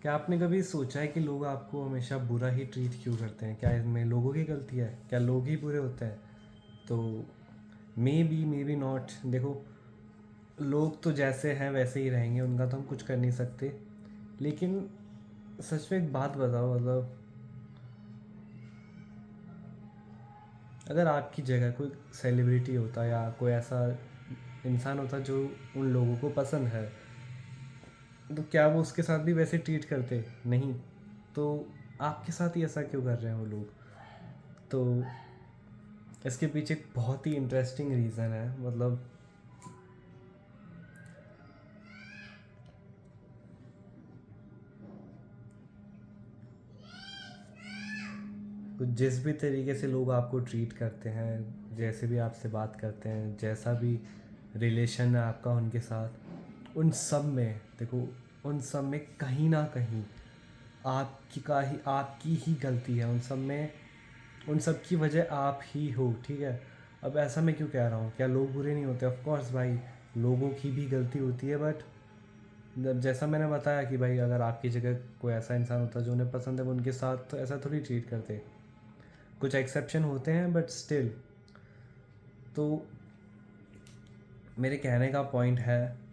क्या आपने कभी सोचा है कि लोग आपको हमेशा बुरा ही ट्रीट क्यों करते हैं? क्या इसमें लोगों की गलती है? क्या लोग ही बुरे होते हैं? तो मे बी नॉट। देखो, लोग तो जैसे हैं वैसे ही रहेंगे, उनका तो हम कुछ कर नहीं सकते। लेकिन सच में एक बात बताओ, मतलब अगर आपकी जगह कोई सेलिब्रिटी होता या कोई ऐसा इंसान होता जो उन लोगों को पसंद है, तो क्या वो उसके साथ भी वैसे ट्रीट करते? नहीं। तो आपके साथ ही ऐसा क्यों कर रहे हैं वो लोग? तो इसके पीछे एक बहुत ही इंटरेस्टिंग रीज़न है। मतलब कुछ जिस भी तरीके से लोग आपको ट्रीट करते हैं, जैसे भी आपसे बात करते हैं, जैसा भी रिलेशन है आपका उनके साथ, उन सब में देखो, उन सब में कहीं ना कहीं आपकी ही गलती है। उन सब में, उन सब की वजह आप ही हो, ठीक है? अब ऐसा मैं क्यों कह रहा हूँ? क्या लोग बुरे नहीं होते? ऑफ कोर्स भाई, लोगों की भी गलती होती है। बट जैसा मैंने बताया कि भाई, अगर आपकी जगह कोई ऐसा इंसान होता जो उन्हें पसंद है, वो उनके साथ तो ऐसा थोड़ी ट्रीट करते। कुछ एक्सेप्शन होते हैं बट स्टिल। तो मेरे कहने का पॉइंट है,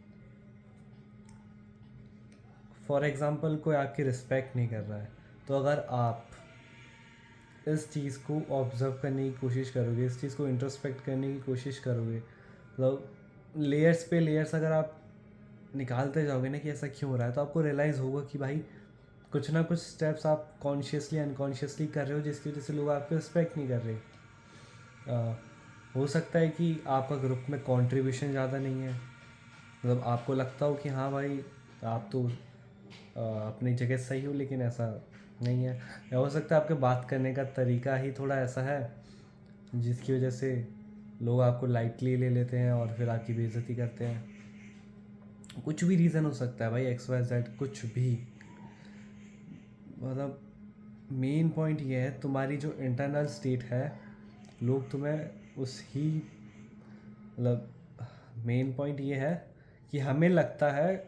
फॉर एग्ज़ाम्पल कोई आपकी रिस्पेक्ट नहीं कर रहा है, तो अगर आप इस चीज़ को ऑब्ज़र्व करने की कोशिश करोगे, इस चीज़ को इंट्रोस्पेक्ट करने की कोशिश करोगे, मतलब लेयर्स पे लेयर्स अगर आप निकालते जाओगे ना कि ऐसा क्यों हो रहा है, तो आपको रियलाइज़ होगा कि भाई कुछ ना कुछ स्टेप्स आप कॉन्शियसली अनकॉन्शियसली कर रहे हो, जिसकी वजह से लोग आपको रिस्पेक्ट नहीं कर रहे। अ, हो सकता है कि आपका ग्रुप में कंट्रीब्यूशन ज़्यादा नहीं है, मतलब आपको लगता हो कि हाँ भाई, आप तो अपनी जगह सही हो, लेकिन ऐसा नहीं है। या हो सकता है आपके बात करने का तरीका ही थोड़ा ऐसा है जिसकी वजह से लोग आपको लाइटली ले लेते हैं और फिर आपकी बेइज्जती करते हैं। कुछ भी रीज़न हो सकता है भाई, एक्स वाई जेड, कुछ भी। मतलब मेन पॉइंट ये है, तुम्हारी जो इंटरनल स्टेट है, लोग तुम्हें उस ही, मतलब मेन पॉइंट ये है कि हमें लगता है,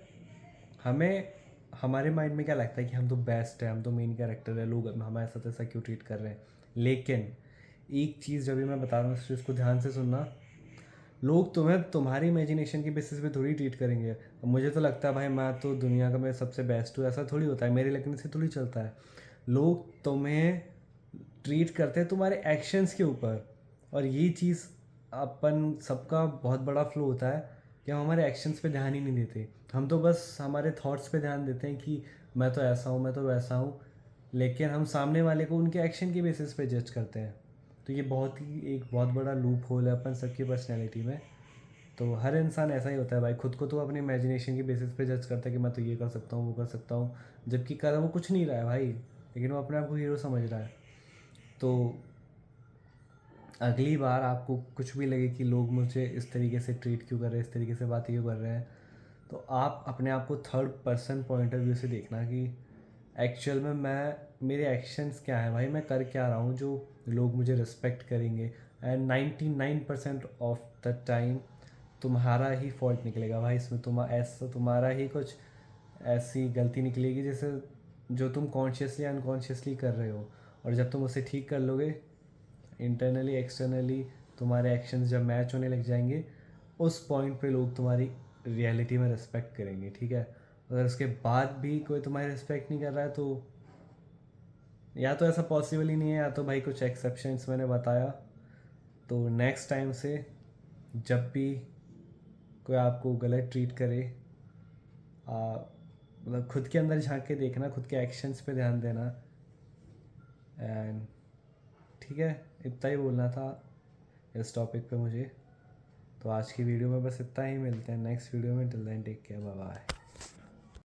हमें हमारे माइंड में क्या लगता है कि हम तो बेस्ट है, हम तो मेन कैरेक्टर है, लोग हमारे साथ ऐसा क्यों ट्रीट कर रहे हैं। लेकिन एक चीज़ जब भी मैं बता रहा हूँ, इसको ध्यान से सुनना। लोग तुम्हें तुम्हारी इमेजिनेशन की बेसिस पे थोड़ी ट्रीट करेंगे। अब मुझे तो लगता है भाई, मैं तो दुनिया का मैं सबसे बेस्ट हूँ, ऐसा थोड़ी होता है। मेरे लगने से थोड़ी चलता है। लोग तुम्हें ट्रीट करते हैं तुम्हारे एक्शंस के ऊपर। और ये चीज़ अपन सबका बहुत बड़ा फ्लो होता है कि हम हमारे एक्शंस पे ध्यान ही नहीं देते। हम तो बस हमारे थॉट्स पे ध्यान देते हैं कि मैं तो ऐसा हूँ, मैं तो वैसा हूँ। लेकिन हम सामने वाले को उनके एक्शन के बेसिस पे जज करते हैं। तो ये बहुत ही एक बहुत बड़ा लूप होल है अपन सबकी पर्सनैलिटी में। तो हर इंसान ऐसा ही होता है भाई, खुद को तो अपनी इमेजिनेशन की बेसिस पे जज करता है कि मैं तो ये कर सकता हूँ, वो कर सकता हूँ। जबकि कर वो कुछ नहीं रहा है भाई, लेकिन वो अपने आप को हीरो समझ रहा है। तो अगली बार आपको कुछ भी लगे कि लोग मुझे इस तरीके से ट्रीट क्यों कर रहे हैं, इस तरीके से बातें क्यों कर रहे हैं, तो आप अपने आप को third person point of view से देखना कि एक्चुअल में मेरे एक्शंस क्या हैं भाई, मैं कर क्या रहा हूँ जो लोग मुझे रिस्पेक्ट करेंगे। एंड 99% ऑफ द टाइम तुम्हारा ही फॉल्ट निकलेगा भाई इसमें। तुम्हारा ही कुछ ऐसी गलती निकलेगी जैसे जो तुम कॉन्शियसली अनकॉन्शियसली कर रहे हो। और जब तुम उसे ठीक कर लोगे, इंटरनली एक्सटर्नली तुम्हारे एक्शंस जब मैच होने लग जाएंगे, उस पॉइंट पे लोग तुम्हारी रियलिटी में रिस्पेक्ट करेंगे, ठीक है? अगर उसके बाद भी कोई तुम्हारी रिस्पेक्ट नहीं कर रहा है, तो या तो ऐसा पॉसिबल ही नहीं है, या तो भाई कुछ एक्सेप्शंस मैंने बताया। तो नेक्स्ट टाइम से जब भी कोई आपको गलत ट्रीट करे, मतलब खुद के अंदर झांक के देखना, खुद के एक्शंस पे ध्यान देना। एंड ठीक है, इतना ही बोलना था इस टॉपिक पे मुझे। तो आज की वीडियो में बस इतना ही, मिलते हैं नेक्स्ट वीडियो में। Till then take care, bye bye.